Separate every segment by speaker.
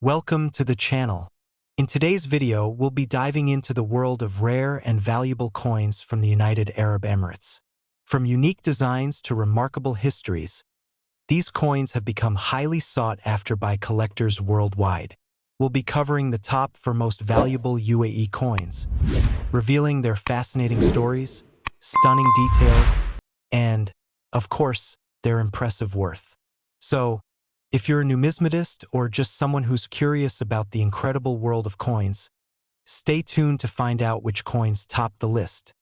Speaker 1: Welcome to the channel. In today's video, we'll be diving into the world of rare and valuable coins from the United Arab Emirates. From unique designs to remarkable histories, these coins have become highly sought after by collectors worldwide. We'll be covering the top for most valuable UAE coins, revealing their fascinating stories, stunning details, and, of course, their impressive worth. So, if you're a numismatist or just someone who's curious about the incredible world of coins, stay tuned to find out which coins top the list.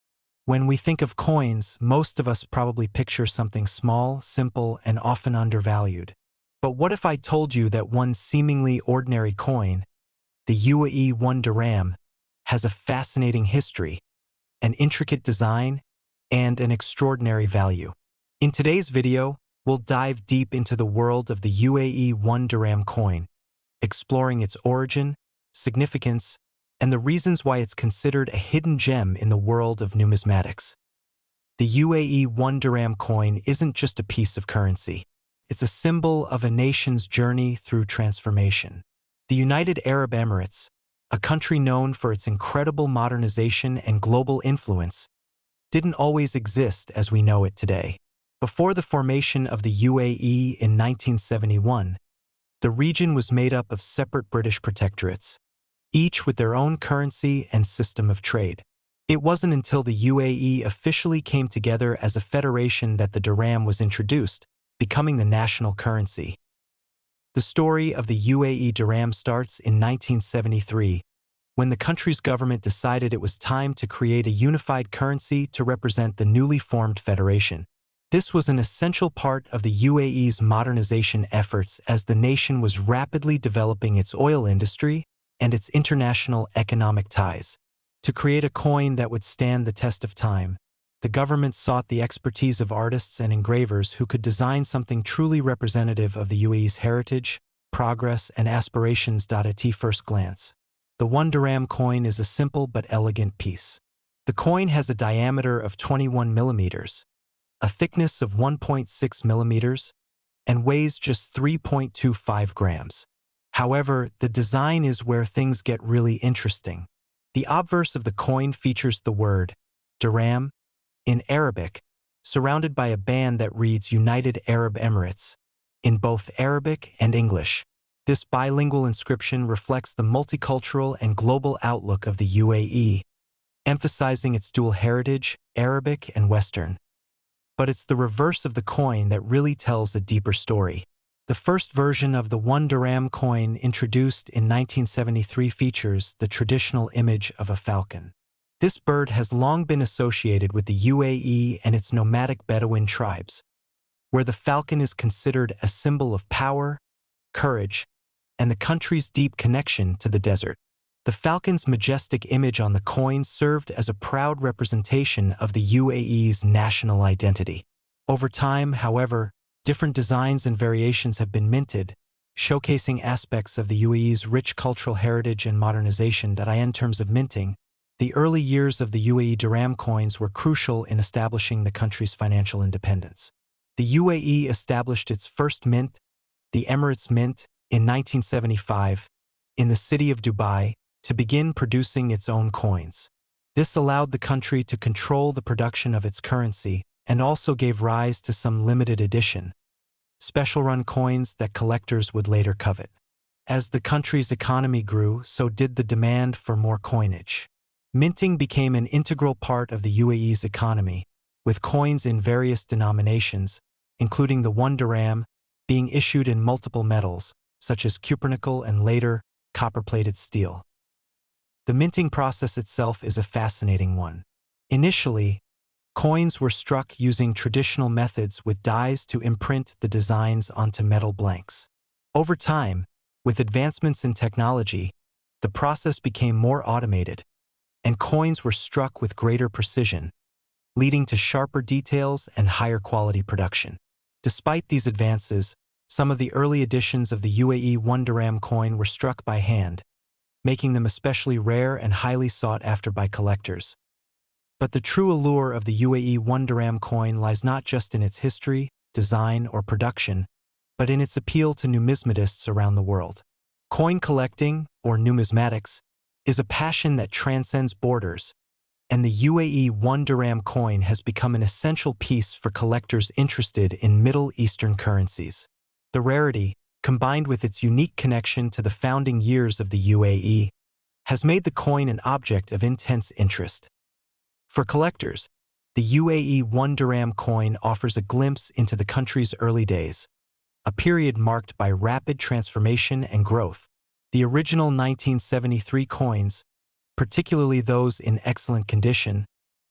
Speaker 1: When we think of coins, most of us probably picture something small, simple, and often undervalued. But what if I told you that one seemingly ordinary coin, the UAE 1 Dirham, has a fascinating history, an intricate design, and an extraordinary value? In today's video, we'll dive deep into the world of the UAE 1 Dirham coin, exploring its origin, significance, and the reasons why it's considered a hidden gem in the world of numismatics. The UAE 1 Dirham coin isn't just a piece of currency. It's a symbol of a nation's journey through transformation. The United Arab Emirates, a country known for its incredible modernization and global influence, didn't always exist as we know it today. Before the formation of the UAE in 1971, the region was made up of separate British protectorates, each with their own currency and system of trade. It wasn't until the UAE officially came together as a federation that the dirham was introduced, becoming the national currency. The story of the UAE dirham starts in 1973, when the country's government decided it was time to create a unified currency to represent the newly formed federation. This was an essential part of the UAE's modernization efforts as the nation was rapidly developing its oil industry and its international economic ties. To create a coin that would stand the test of time, the government sought the expertise of artists and engravers who could design something truly representative of the UAE's heritage, progress, and aspirations. At first glance, the 1 Dirham coin is a simple but elegant piece. The coin has a diameter of 21 millimeters, a thickness of 1.6 millimeters, and weighs just 3.25 grams. However, the design is where things get really interesting. The obverse of the coin features the word Dirham in Arabic, surrounded by a band that reads United Arab Emirates in both Arabic and English. This bilingual inscription reflects the multicultural and global outlook of the UAE, emphasizing its dual heritage, Arabic and Western. But it's the reverse of the coin that really tells a deeper story. The first version of the 1 Dirham coin, introduced in 1973, features the traditional image of a falcon. This bird has long been associated with the UAE and its nomadic Bedouin tribes, where the falcon is considered a symbol of power, courage, and the country's deep connection to the desert. The falcon's majestic image on the coin served as a proud representation of the UAE's national identity. Over time, however, different designs and variations have been minted, showcasing aspects of the UAE's rich cultural heritage and modernization. In terms of minting, the early years of the UAE dirham coins were crucial in establishing the country's financial independence. The UAE established its first mint, the Emirates Mint, in 1975, in the city of Dubai, to begin producing its own coins. This allowed the country to control the production of its currency and also gave rise to some limited edition, special-run coins that collectors would later covet. As the country's economy grew, so did the demand for more coinage. Minting became an integral part of the UAE's economy, with coins in various denominations, including the 1 Dirham, being issued in multiple metals, such as cupronickel and later, copper-plated steel. The minting process itself is a fascinating one. Initially, coins were struck using traditional methods with dies to imprint the designs onto metal blanks. Over time, with advancements in technology, the process became more automated, and coins were struck with greater precision, leading to sharper details and higher quality production. Despite these advances, some of the early editions of the UAE 1 Dirham coin were struck by hand, making them especially rare and highly sought after by collectors. But the true allure of the UAE 1 Dirham coin lies not just in its history, design, or production, but in its appeal to numismatists around the world. Coin collecting, or numismatics, is a passion that transcends borders, and the UAE 1 Dirham coin has become an essential piece for collectors interested in Middle Eastern currencies. The rarity, combined with its unique connection to the founding years of the UAE, has made the coin an object of intense interest. For collectors, the UAE 1 Dirham coin offers a glimpse into the country's early days, a period marked by rapid transformation and growth. The original 1973 coins, particularly those in excellent condition,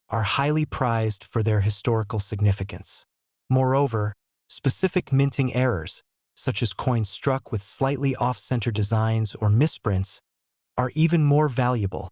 Speaker 1: are highly prized for their historical significance. Moreover, specific minting errors, such as coins struck with slightly off-center designs or misprints, are even more valuable,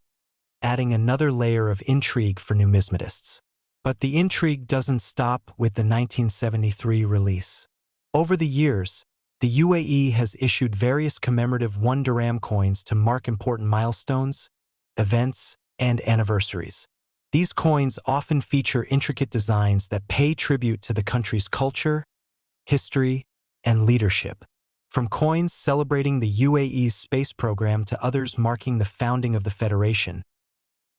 Speaker 1: adding another layer of intrigue for numismatists. But the intrigue doesn't stop with the 1973 release. Over the years, the UAE has issued various commemorative 1 Dirham coins to mark important milestones, events, and anniversaries. These coins often feature intricate designs that pay tribute to the country's culture, history, and leadership. From coins celebrating the UAE's space program to others marking the founding of the Federation,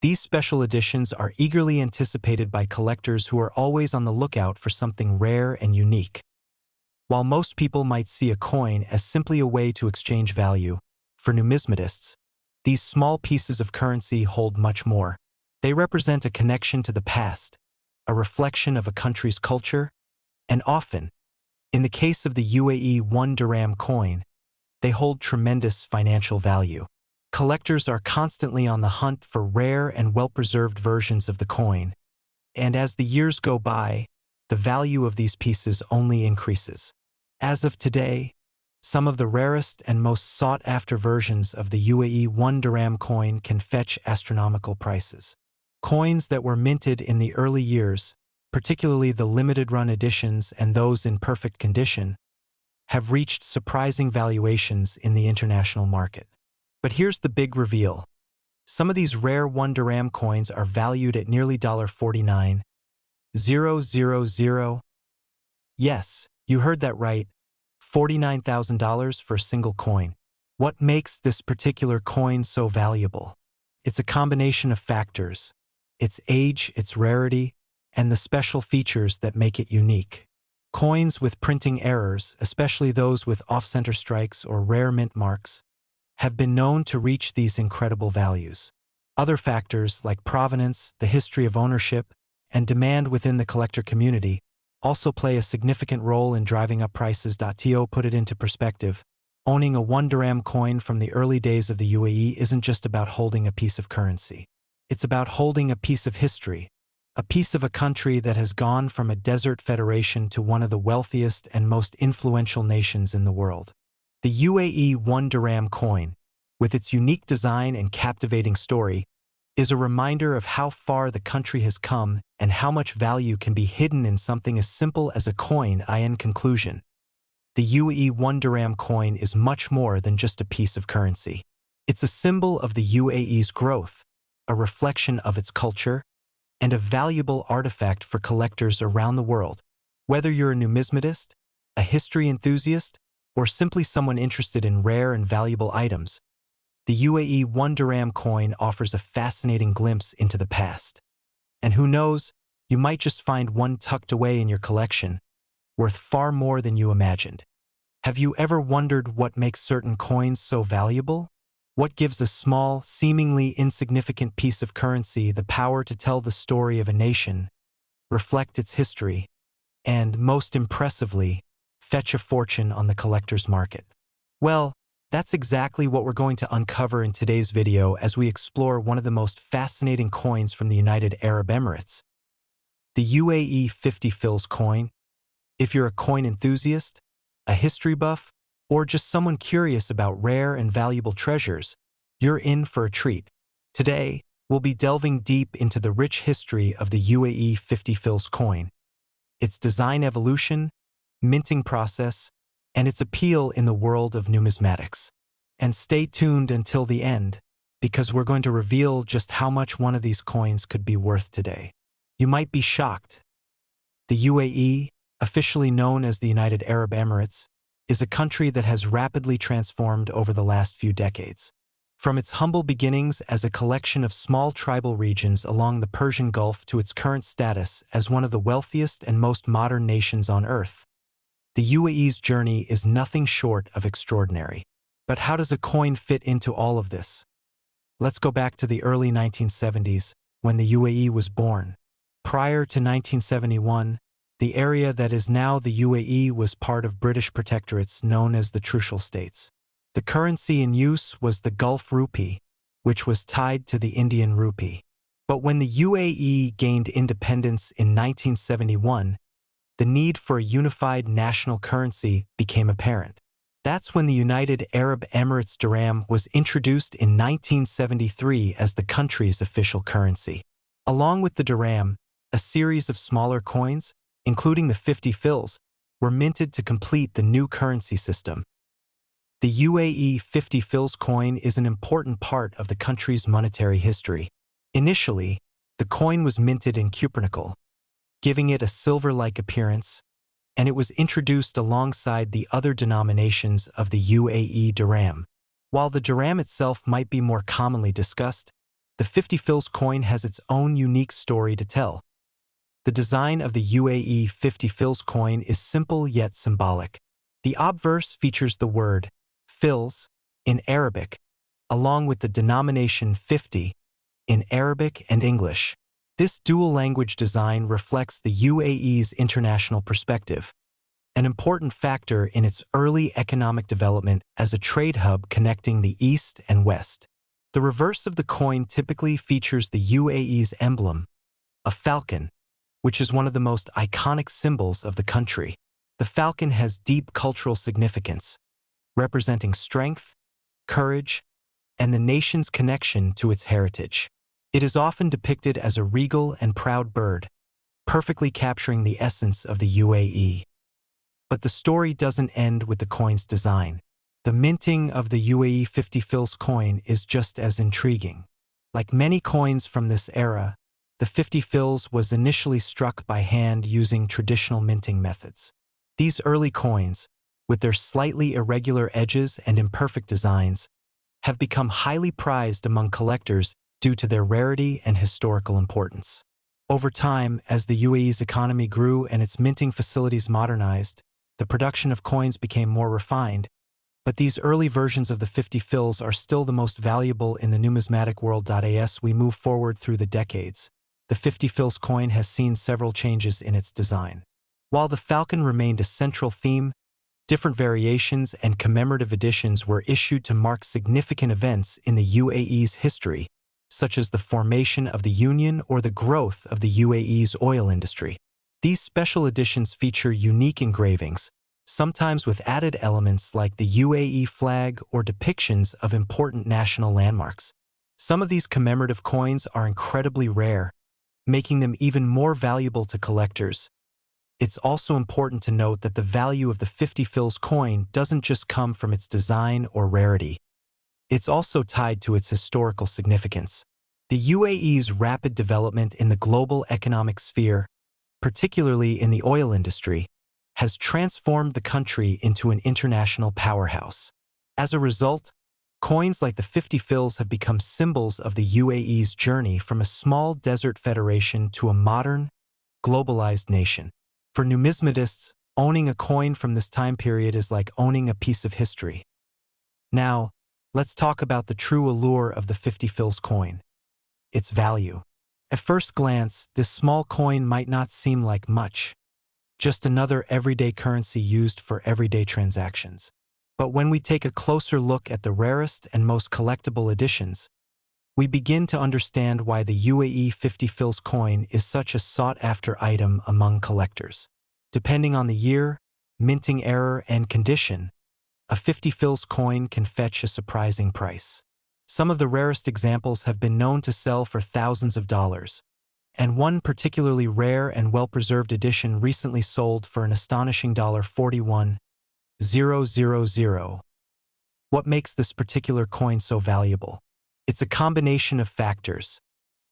Speaker 1: these special editions are eagerly anticipated by collectors who are always on the lookout for something rare and unique. While most people might see a coin as simply a way to exchange value, for numismatists, these small pieces of currency hold much more. They represent a connection to the past, a reflection of a country's culture, and often, in the case of the UAE 1 Dirham coin, they hold tremendous financial value. Collectors are constantly on the hunt for rare and well-preserved versions of the coin, and as the years go by, the value of these pieces only increases. As of today, some of the rarest and most sought-after versions of the UAE 1 Dirham coin can fetch astronomical prices. Coins that were minted in the early years, particularly the limited-run editions and those in perfect condition, have reached surprising valuations in the international market. But here's the big reveal. Some of these rare 1 Dirham coins are valued at nearly $49,000. Yes, you heard that right, $49,000 for a single coin. What makes this particular coin so valuable? It's a combination of factors: its age, its rarity, and the special features that make it unique. Coins with printing errors, especially those with off-center strikes or rare mint marks, have been known to reach these incredible values. Other factors like provenance, the history of ownership, and demand within the collector community also play a significant role in driving up prices. To put it into perspective, owning a 1 Dirham coin from the early days of the UAE isn't just about holding a piece of currency. It's about holding a piece of history, a piece of a country that has gone from a desert federation to one of the wealthiest and most influential nations in the world. The UAE 1 Dirham coin, with its unique design and captivating story, is a reminder of how far the country has come and how much value can be hidden in something as simple as a coin. In conclusion, the UAE 1 Dirham coin is much more than just a piece of currency. It's a symbol of the UAE's growth, a reflection of its culture, and a valuable artifact for collectors around the world. Whether you're a numismatist, a history enthusiast, or simply someone interested in rare and valuable items, the UAE 1 Dirham coin offers a fascinating glimpse into the past. And who knows, you might just find one tucked away in your collection, worth far more than you imagined. Have you ever wondered what makes certain coins so valuable? What gives a small, seemingly insignificant piece of currency the power to tell the story of a nation, reflect its history, and, most impressively, fetch a fortune on the collector's market? Well, that's exactly what we're going to uncover in today's video as we explore one of the most fascinating coins from the United Arab Emirates, the UAE 50 fils coin. If you're a coin enthusiast, a history buff, or just someone curious about rare and valuable treasures, you're in for a treat. Today, we'll be delving deep into the rich history of the UAE 50 fils coin, its design evolution, minting process, and its appeal in the world of numismatics. And stay tuned until the end, because we're going to reveal just how much one of these coins could be worth today. You might be shocked. The UAE, officially known as the United Arab Emirates, is a country that has rapidly transformed over the last few decades. From its humble beginnings as a collection of small tribal regions along the Persian Gulf to its current status as one of the wealthiest and most modern nations on Earth, the UAE's journey is nothing short of extraordinary. But how does a coin fit into all of this? Let's go back to the early 1970s, when the UAE was born. Prior to 1971, the area that is now the UAE was part of British protectorates known as the Trucial States. The currency in use was the Gulf rupee, which was tied to the Indian rupee. But when the UAE gained independence in 1971, the need for a unified national currency became apparent. That's when the United Arab Emirates Dirham was introduced in 1973 as the country's official currency. Along with the dirham, a series of smaller coins, including the 50 fils, were minted to complete the new currency system. The UAE 50 fils coin is an important part of the country's monetary history. Initially, the coin was minted in cupronickel, giving it a silver-like appearance, and it was introduced alongside the other denominations of the UAE dirham. While the dirham itself might be more commonly discussed, the 50 fils coin has its own unique story to tell. The design of the UAE 50 fils coin is simple yet symbolic. The obverse features the word fils in Arabic, along with the denomination 50 in Arabic and English. This dual-language design reflects the UAE's international perspective, an important factor in its early economic development as a trade hub connecting the East and West. The reverse of the coin typically features the UAE's emblem, a falcon, which is one of the most iconic symbols of the country. The falcon has deep cultural significance, representing strength, courage, and the nation's connection to its heritage. It is often depicted as a regal and proud bird, perfectly capturing the essence of the UAE. But the story doesn't end with the coin's design. The minting of the UAE 50 fils coin is just as intriguing. Like many coins from this era, the 50 fils was initially struck by hand using traditional minting methods. These early coins, with their slightly irregular edges and imperfect designs, have become highly prized among collectors due to their rarity and historical importance. Over time, as the UAE's economy grew and its minting facilities modernized, the production of coins became more refined, but these early versions of the 50 fils are still the most valuable in the numismatic world. As we move forward through the decades, the 50 fils coin has seen several changes in its design. While the falcon remained a central theme, different variations and commemorative editions were issued to mark significant events in the UAE's history, such as the formation of the Union or the growth of the UAE's oil industry. These special editions feature unique engravings, sometimes with added elements like the UAE flag or depictions of important national landmarks. Some of these commemorative coins are incredibly rare, making them even more valuable to collectors. It's also important to note that the value of the 50 fils coin doesn't just come from its design or rarity. It's also tied to its historical significance. The UAE's rapid development in the global economic sphere, particularly in the oil industry, has transformed the country into an international powerhouse. As a result, coins like the 50 fils have become symbols of the UAE's journey from a small desert federation to a modern, globalized nation. For numismatists, owning a coin from this time period is like owning a piece of history. Now, let's talk about the true allure of the 50 fils coin: its value. At first glance, this small coin might not seem like much, just another everyday currency used for everyday transactions. But when we take a closer look at the rarest and most collectible editions, we begin to understand why the UAE 50 fils coin is such a sought-after item among collectors. Depending on the year, minting era, and condition, a 50 fils coin can fetch a surprising price. Some of the rarest examples have been known to sell for thousands of dollars, and one particularly rare and well-preserved edition recently sold for an astonishing $41,000. What makes this particular coin so valuable? It's a combination of factors,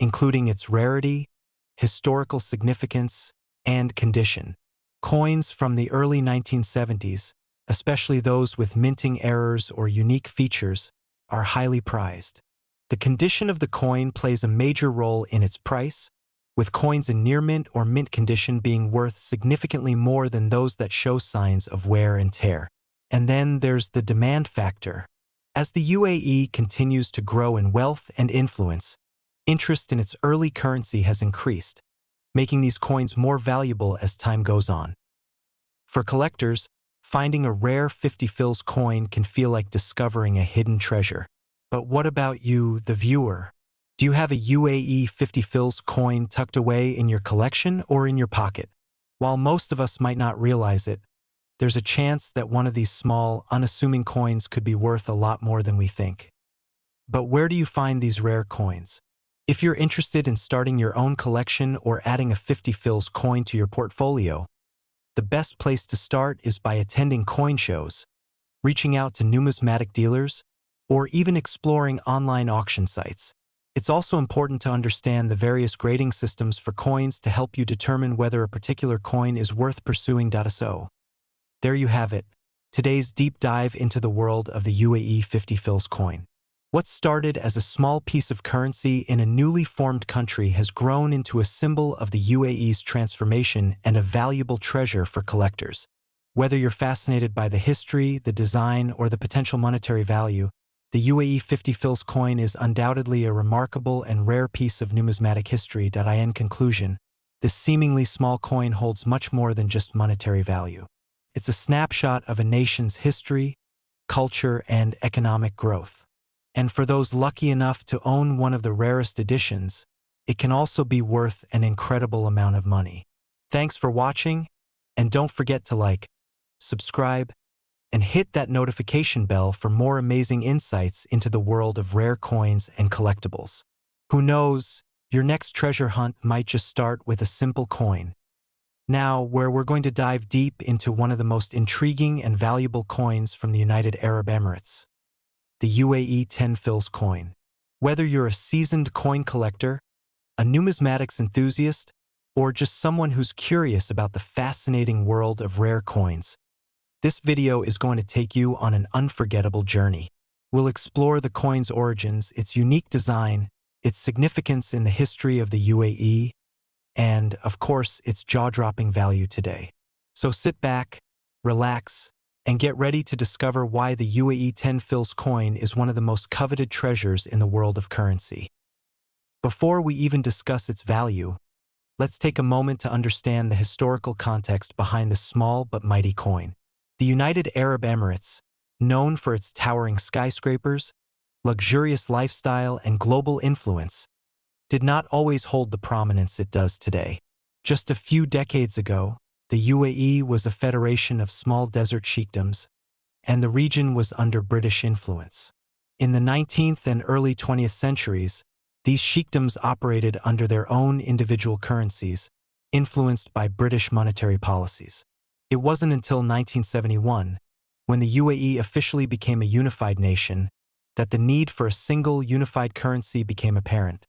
Speaker 1: including its rarity, historical significance, and condition. Coins from the early 1970s, especially those with minting errors or unique features, are highly prized. The condition of the coin plays a major role in its price, with coins in near mint or mint condition being worth significantly more than those that show signs of wear and tear. And then there's the demand factor. As the UAE continues to grow in wealth and influence, interest in its early currency has increased, making these coins more valuable as time goes on. For collectors, finding a rare 50 fils coin can feel like discovering a hidden treasure. But what about you, the viewer? Do you have a UAE 50 fils coin tucked away in your collection or in your pocket? While most of us might not realize it, there's a chance that one of these small, unassuming coins could be worth a lot more than we think. But where do you find these rare coins? If you're interested in starting your own collection or adding a 50 fils coin to your portfolio, the best place to start is by attending coin shows, reaching out to numismatic dealers, or even exploring online auction sites. It's also important to understand the various grading systems for coins to help you determine whether a particular coin is worth pursuing. So, there you have it, today's deep dive into the world of the UAE 50 fils coin. What started as a small piece of currency in a newly formed country has grown into a symbol of the UAE's transformation and a valuable treasure for collectors. Whether you're fascinated by the history, the design, or the potential monetary value, the UAE 50 fils coin is undoubtedly a remarkable and rare piece of numismatic history. In conclusion, this seemingly small coin holds much more than just monetary value. It's a snapshot of a nation's history, culture, and economic growth. And for those lucky enough to own one of the rarest editions, it can also be worth an incredible amount of money. Thanks for watching, and don't forget to like, subscribe, and hit that notification bell for more amazing insights into the world of rare coins and collectibles. Who knows, your next treasure hunt might just start with a simple coin. Now, where we're going to dive deep into one of the most intriguing and valuable coins from the United Arab Emirates, the UAE 10 fils coin. Whether you're a seasoned coin collector, a numismatics enthusiast, or just someone who's curious about the fascinating world of rare coins, this video is going to take you on an unforgettable journey. We'll explore the coin's origins, its unique design, its significance in the history of the UAE, and, of course, its jaw-dropping value today. So sit back, relax, and get ready to discover why the UAE 10 fils coin is one of the most coveted treasures in the world of currency. Before we even discuss its value, let's take a moment to understand the historical context behind this small but mighty coin. The United Arab Emirates, known for its towering skyscrapers, luxurious lifestyle, and global influence, did not always hold the prominence it does today. Just a few decades ago, the UAE was a federation of small desert sheikdoms, and the region was under British influence. In the 19th and early 20th centuries, these sheikdoms operated under their own individual currencies, influenced by British monetary policies. It wasn't until 1971, when the UAE officially became a unified nation, that the need for a single unified currency became apparent.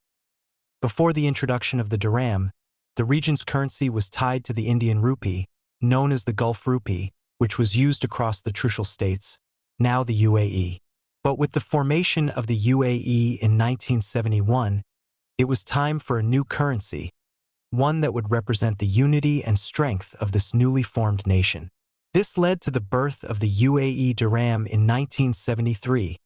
Speaker 1: Before the introduction of the dirham, the region's currency was tied to the Indian rupee, known as the Gulf rupee, which was used across the Trucial states, now the UAE. But with the formation of the UAE in 1971, it was time for a new currency, one that would represent the unity and strength of this newly formed nation. This led to the birth of the UAE dirham in 1973,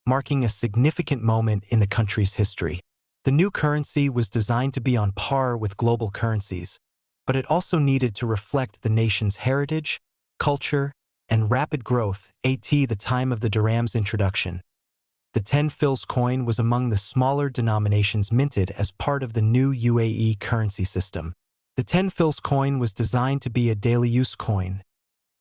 Speaker 1: marking a significant moment in the country's history. The new currency was designed to be on par with global currencies, but it also needed to reflect the nation's heritage, culture, and rapid growth at the time of the dirham's introduction. The 10 fils coin was among the smaller denominations minted as part of the new UAE currency system. The 10 fils coin was designed to be a daily-use coin,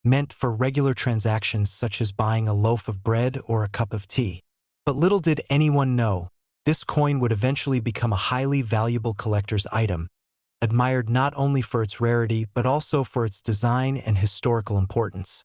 Speaker 1: meant for regular transactions such as buying a loaf of bread or a cup of tea. But little did anyone know, this coin would eventually become a highly valuable collector's item, admired not only for its rarity but also for its design and historical importance.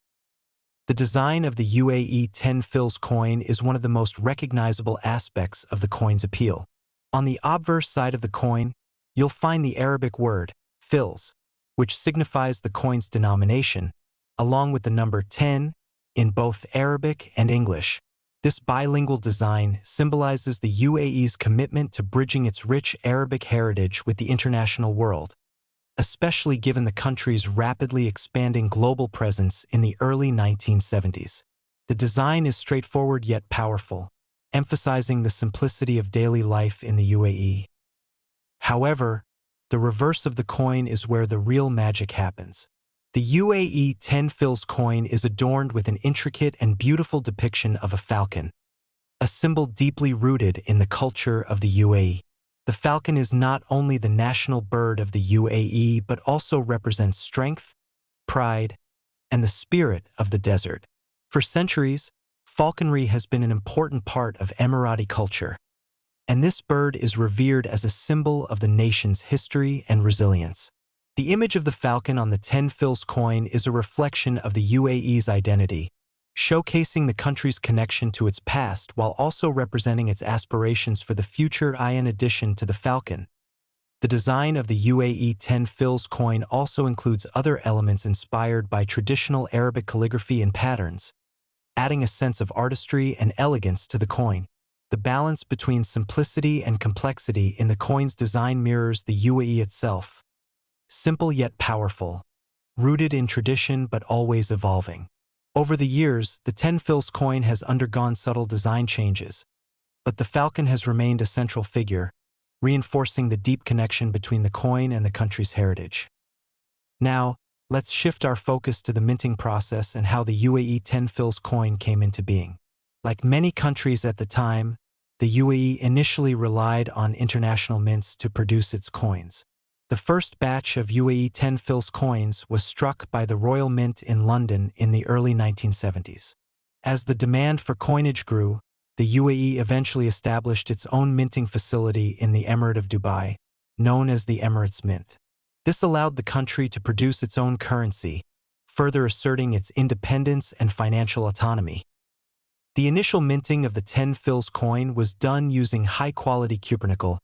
Speaker 1: The design of the UAE 10 fils coin is one of the most recognizable aspects of the coin's appeal. On the obverse side of the coin, you'll find the Arabic word, fils, which signifies the coin's denomination, along with the number 10 in both Arabic and English. This bilingual design symbolizes the UAE's commitment to bridging its rich Arabic heritage with the international world, especially given the country's rapidly expanding global presence in the early 1970s. The design is straightforward yet powerful, emphasizing the simplicity of daily life in the UAE. However, the reverse of the coin is where the real magic happens. The UAE 10 fils coin is adorned with an intricate and beautiful depiction of a falcon, a symbol deeply rooted in the culture of the UAE. The falcon is not only the national bird of the UAE but also represents strength, pride, and the spirit of the desert. For centuries, falconry has been an important part of Emirati culture, and this bird is revered as a symbol of the nation's history and resilience. The image of the falcon on the 10 fils coin is a reflection of the UAE's identity, showcasing the country's connection to its past while also representing its aspirations for the future. In addition to the falcon, the design of the UAE 10 fils coin also includes other elements inspired by traditional Arabic calligraphy and patterns, adding a sense of artistry and elegance to the coin. The balance between simplicity and complexity in the coin's design mirrors the UAE itself. Simple yet powerful, rooted in tradition but always evolving. Over the years, the 10 fils coin has undergone subtle design changes, but the falcon has remained a central figure, reinforcing the deep connection between the coin and the country's heritage. Now, let's shift our focus to the minting process and how the UAE 10 fils coin came into being. Like many countries at the time, the UAE initially relied on international mints to produce its coins. The first batch of UAE 10 fils coins was struck by the Royal Mint in London in the early 1970s. As the demand for coinage grew, the UAE eventually established its own minting facility in the Emirate of Dubai, known as the Emirates Mint. This allowed the country to produce its own currency, further asserting its independence and financial autonomy. The initial minting of the 10 fils coin was done using high-quality cupronickel,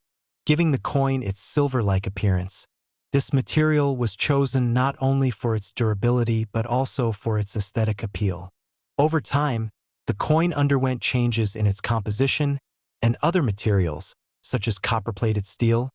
Speaker 1: giving the coin its silver-like appearance. This material was chosen not only for its durability but also for its aesthetic appeal. Over time, the coin underwent changes in its composition, and other materials, such as copper-plated steel,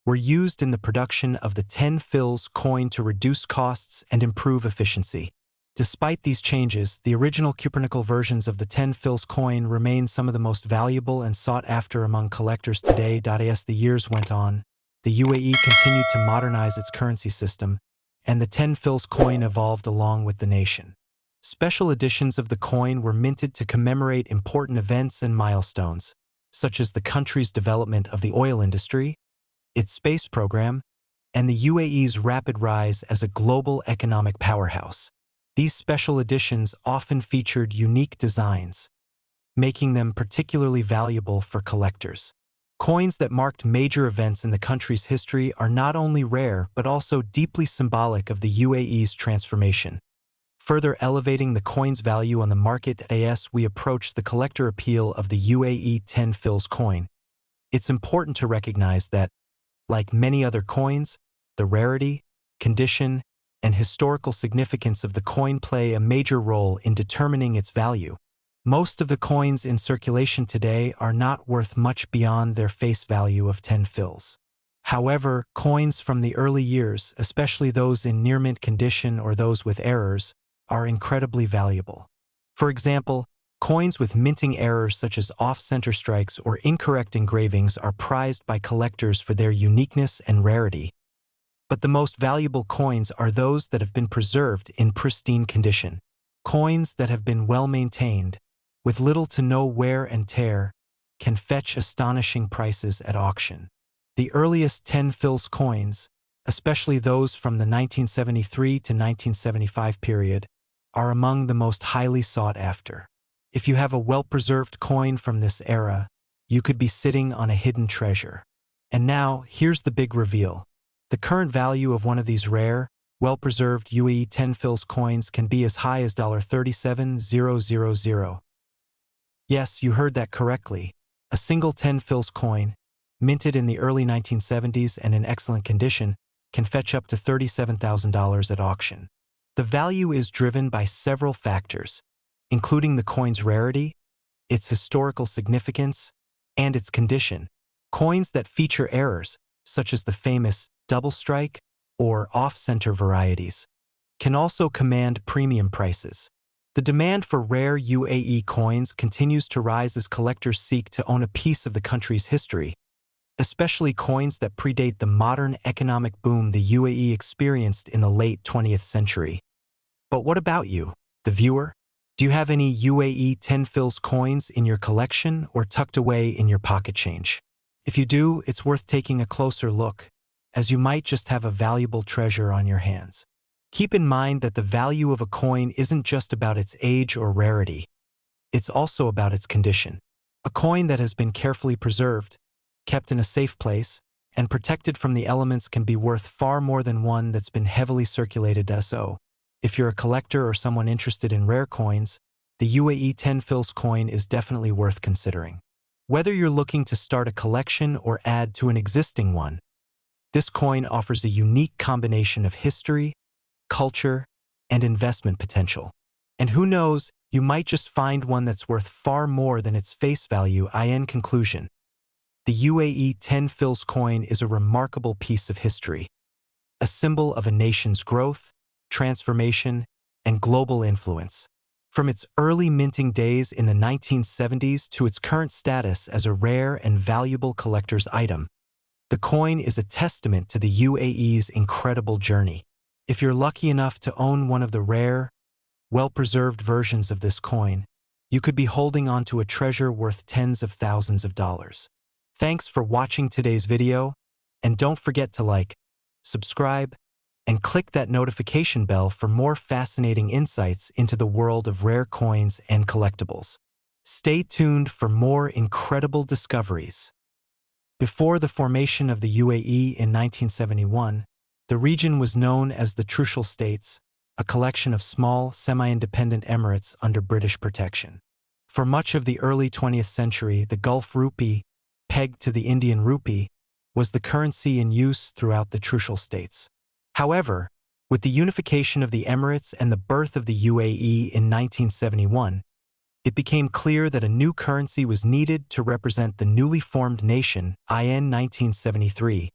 Speaker 1: were used in the production of the 10 fils coin to reduce costs and improve efficiency. Despite these changes, the original cupronickel versions of the 10 fils coin remain some of the most valuable and sought after among collectors today. As the years went on, the UAE continued to modernize its currency system, and the 10 fils coin evolved along with the nation. Special editions of the coin were minted to commemorate important events and milestones, such as the country's development of the oil industry, its space program, and the UAE's rapid rise as a global economic powerhouse. These special editions often featured unique designs, making them particularly valuable for collectors. Coins that marked major events in the country's history are not only rare but also deeply symbolic of the UAE's transformation, further elevating the coin's value on the market. As we approach the collector appeal of the UAE 10 fils coin, it's important to recognize that, like many other coins, the rarity, condition, and historical significance of the coin play a major role in determining its value. Most of the coins in circulation today are not worth much beyond their face value of 10 fils. However, coins from the early years, especially those in near-mint condition or those with errors, are incredibly valuable. For example, coins with minting errors such as off-center strikes or incorrect engravings are prized by collectors for their uniqueness and rarity. But the most valuable coins are those that have been preserved in pristine condition. Coins that have been well maintained, with little to no wear and tear, can fetch astonishing prices at auction. The earliest 10 fils coins, especially those from the 1973 to 1975 period, are among the most highly sought after. If you have a well-preserved coin from this era, you could be sitting on a hidden treasure. And now, here's the big reveal. The current value of one of these rare, well-preserved UAE 10 fils coins can be as high as $37,000. Yes, you heard that correctly. A single 10 fils coin, minted in the early 1970s and in excellent condition, can fetch up to $37,000 at auction. The value is driven by several factors, including the coin's rarity, its historical significance, and its condition. Coins that feature errors, such as the famous double strike or off-center varieties, can also command premium prices. The demand for rare UAE coins continues to rise as collectors seek to own a piece of the country's history, especially coins that predate the modern economic boom the UAE experienced in the late 20th century. But what about you, the viewer? Do you have any UAE 10 fils coins in your collection or tucked away in your pocket change? If you do, it's worth taking a closer look, as you might just have a valuable treasure on your hands. Keep in mind that the value of a coin isn't just about its age or rarity. It's also about its condition. A coin that has been carefully preserved, kept in a safe place, and protected from the elements can be worth far more than one that's been heavily circulated. So, if you're a collector or someone interested in rare coins, the UAE 10 fils coin is definitely worth considering. Whether you're looking to start a collection or add to an existing one, this coin offers a unique combination of history, culture, and investment potential. And who knows, you might just find one that's worth far more than its face value. In conclusion, the UAE 10 fils coin is a remarkable piece of history, a symbol of a nation's growth, transformation, and global influence. From its early minting days in the 1970s to its current status as a rare and valuable collector's item, the coin is a testament to the UAE's incredible journey. If you're lucky enough to own one of the rare, well-preserved versions of this coin, you could be holding on to a treasure worth tens of thousands of dollars. Thanks for watching today's video, and don't forget to like, subscribe, and click that notification bell for more fascinating insights into the world of rare coins and collectibles. Stay tuned for more incredible discoveries. Before the formation of the UAE in 1971, the region was known as the Trucial States, a collection of small, semi-independent emirates under British protection. For much of the early 20th century, the Gulf rupee, pegged to the Indian rupee, was the currency in use throughout the Trucial States. However, with the unification of the Emirates and the birth of the UAE in 1971, it became clear that a new currency was needed to represent the newly formed nation. In 1973,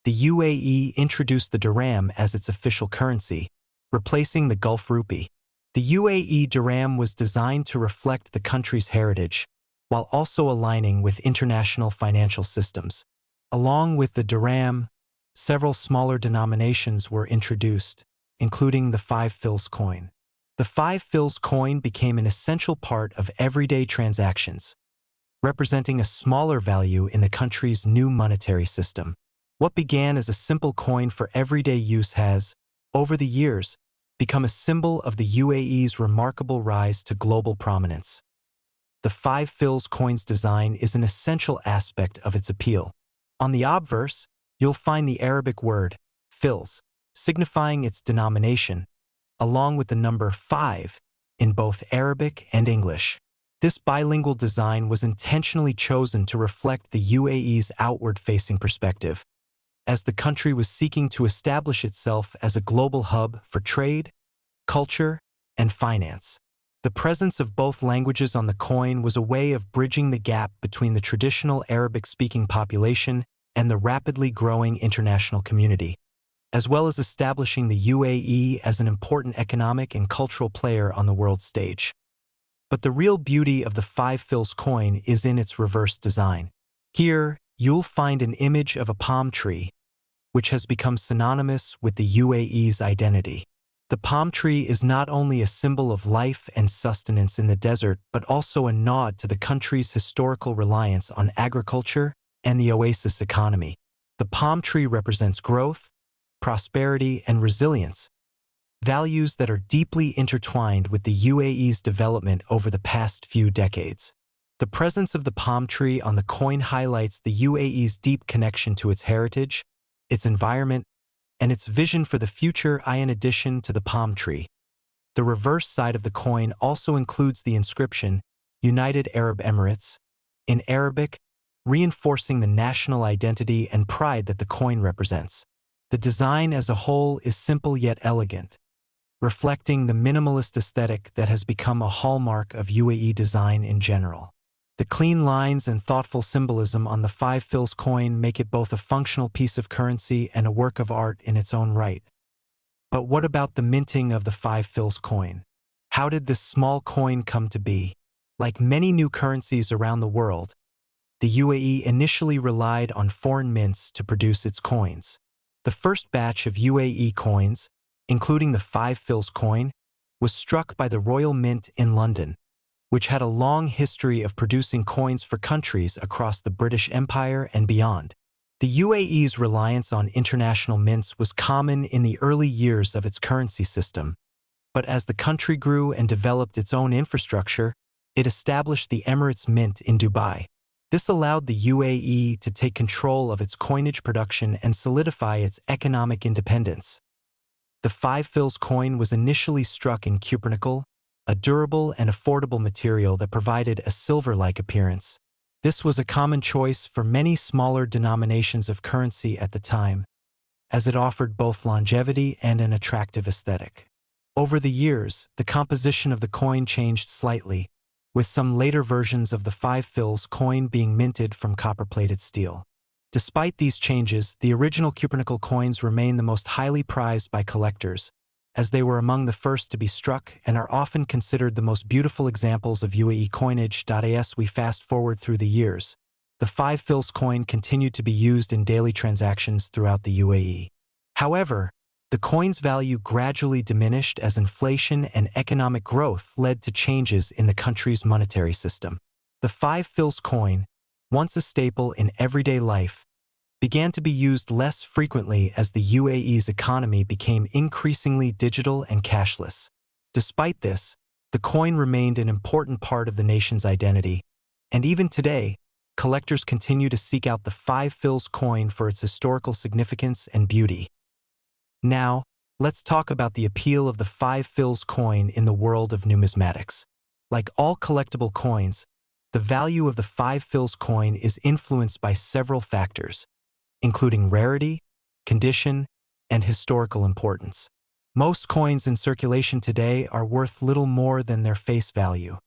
Speaker 1: the UAE introduced the Dirham as its official currency, replacing the Gulf rupee. The UAE Dirham was designed to reflect the country's heritage, while also aligning with international financial systems. Along with the Dirham, several smaller denominations were introduced, including the 5 fils coin. The 5 fils coin became an essential part of everyday transactions, representing a smaller value in the country's new monetary system. What began as a simple coin for everyday use has, over the years, become a symbol of the UAE's remarkable rise to global prominence. The 5 fils coin's design is an essential aspect of its appeal. On the obverse, you'll find the Arabic word, fils, signifying its denomination, along with the number 5 in both Arabic and English. This bilingual design was intentionally chosen to reflect the UAE's outward-facing perspective, as the country was seeking to establish itself as a global hub for trade, culture, and finance. The presence of both languages on the coin was a way of bridging the gap between the traditional Arabic-speaking population and the rapidly growing international community, as well as establishing the UAE as an important economic and cultural player on the world stage. But the real beauty of the 5 fils coin is in its reverse design. Here, you'll find an image of a palm tree, which has become synonymous with the UAE's identity. The palm tree is not only a symbol of life and sustenance in the desert, but also a nod to the country's historical reliance on agriculture and the oasis economy. The palm tree represents growth, prosperity, and resilience, values that are deeply intertwined with the UAE's development over the past few decades. The presence of the palm tree on the coin highlights the UAE's deep connection to its heritage, its environment, and its vision for the future. In addition to the palm tree, the reverse side of the coin also includes the inscription, United Arab Emirates, in Arabic, reinforcing the national identity and pride that the coin represents. The design as a whole is simple yet elegant, reflecting the minimalist aesthetic that has become a hallmark of UAE design in general. The clean lines and thoughtful symbolism on the 5 fils coin make it both a functional piece of currency and a work of art in its own right. But what about the minting of the 5 fils coin? How did this small coin come to be? Like many new currencies around the world, the UAE initially relied on foreign mints to produce its coins. The first batch of UAE coins, including the 5 fils coin, was struck by the Royal Mint in London, which had a long history of producing coins for countries across the British Empire and beyond. The UAE's reliance on international mints was common in the early years of its currency system, but as the country grew and developed its own infrastructure, it established the Emirates Mint in Dubai. This allowed the UAE to take control of its coinage production and solidify its economic independence. The 5 fils coin was initially struck in cupronickel, a durable and affordable material that provided a silver-like appearance. This was a common choice for many smaller denominations of currency at the time, as it offered both longevity and an attractive aesthetic. Over the years, the composition of the coin changed slightly, with some later versions of the 5 fils coin being minted from copper-plated steel. Despite these changes, the original cupronickel coins remain the most highly prized by collectors, as they were among the first to be struck and are often considered the most beautiful examples of UAE coinage. As we fast forward through the years, the 5 fils coin continued to be used in daily transactions throughout the UAE. However, the coin's value gradually diminished as inflation and economic growth led to changes in the country's monetary system. The 5 fils coin, once a staple in everyday life, began to be used less frequently as the UAE's economy became increasingly digital and cashless. Despite this, the coin remained an important part of the nation's identity, and even today, collectors continue to seek out the 5 fils coin for its historical significance and beauty. Now, let's talk about the appeal of the 5 fils coin in the world of numismatics. Like all collectible coins, the value of the 5 fils coin is influenced by several factors, including rarity, condition, and historical importance. Most coins in circulation today are worth little more than their face value,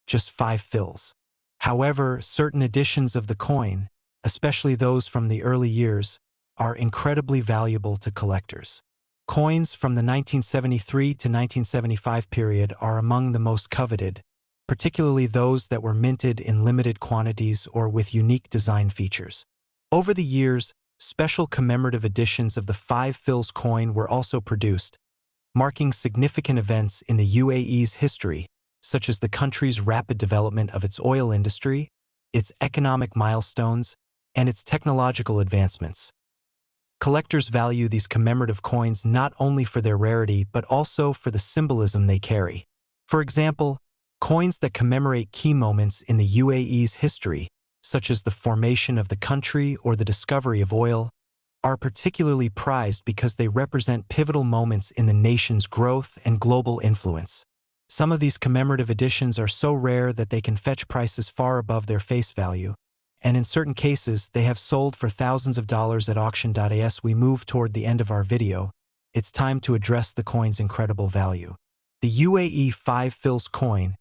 Speaker 1: just 5 fils. However, certain editions of the coin, especially those from the early years, are incredibly valuable to collectors. Coins from the 1973 to 1975 period are among the most coveted, particularly those that were minted in limited quantities or with unique design features. Over the years, special commemorative editions of the 5 fils coin were also produced, marking significant events in the UAE's history, such as the country's rapid development of its oil industry, its economic milestones, and its technological advancements. Collectors value these commemorative coins not only for their rarity but also for the symbolism they carry. For example, coins that commemorate key moments in the UAE's history, such as the formation of the country or the discovery of oil, are particularly prized because they represent pivotal moments in the nation's growth and global influence. Some of these commemorative editions are so rare that they can fetch prices far above their face value, and in certain cases they have sold for thousands of dollars at auction. As we move toward the end of our video, it's time to address the coin's incredible value. The UAE 5 fils coin,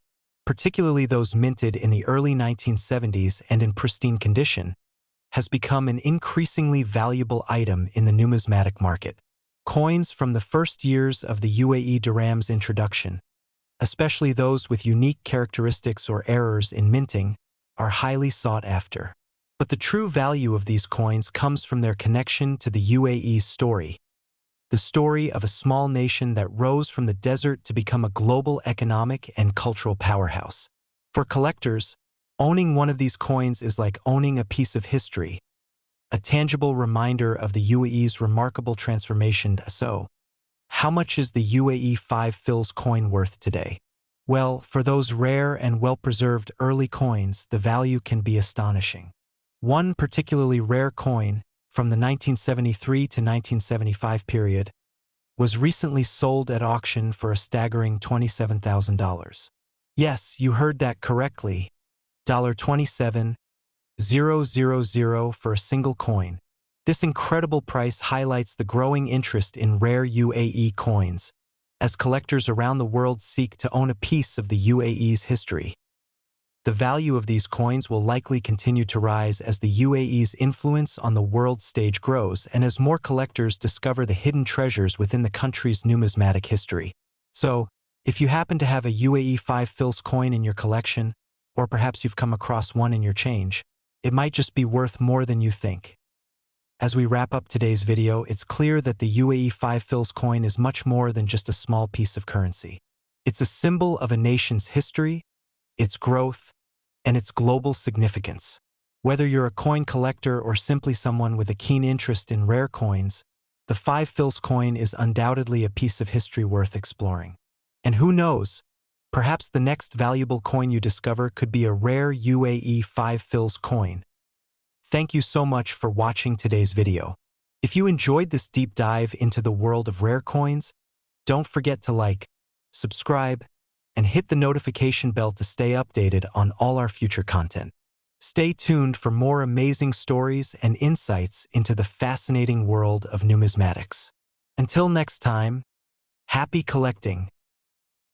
Speaker 1: particularly those minted in the early 1970s and in pristine condition, has become an increasingly valuable item in the numismatic market. Coins from the first years of the UAE dirham's introduction, especially those with unique characteristics or errors in minting, are highly sought after. But the true value of these coins comes from their connection to the UAE's story, the story of a small nation that rose from the desert to become a global economic and cultural powerhouse. For collectors, owning one of these coins is like owning a piece of history, a tangible reminder of the UAE's remarkable transformation. So, how much is the UAE 5 fils coin worth today? Well, for those rare and well-preserved early coins, the value can be astonishing. One particularly rare coin, from the 1973 to 1975 period, was recently sold at auction for a staggering $27,000. Yes, you heard that correctly, $27,000 for a single coin. This incredible price highlights the growing interest in rare UAE coins, as collectors around the world seek to own a piece of the UAE's history. The value of these coins will likely continue to rise as the UAE's influence on the world stage grows and as more collectors discover the hidden treasures within the country's numismatic history. So, if you happen to have a UAE 5 fils coin in your collection, or perhaps you've come across one in your change, it might just be worth more than you think. As we wrap up today's video, it's clear that the UAE 5 fils coin is much more than just a small piece of currency. It's a symbol of a nation's history, its growth, and its global significance. Whether you're a coin collector or simply someone with a keen interest in rare coins, the 5 fils coin is undoubtedly a piece of history worth exploring. And who knows, perhaps the next valuable coin you discover could be a rare UAE 5 fils coin. Thank you so much for watching today's video. If you enjoyed this deep dive into the world of rare coins, don't forget to like, subscribe, and hit the notification bell to stay updated on all our future content. Stay tuned for more amazing stories and insights into the fascinating world of numismatics. Until next time, happy collecting!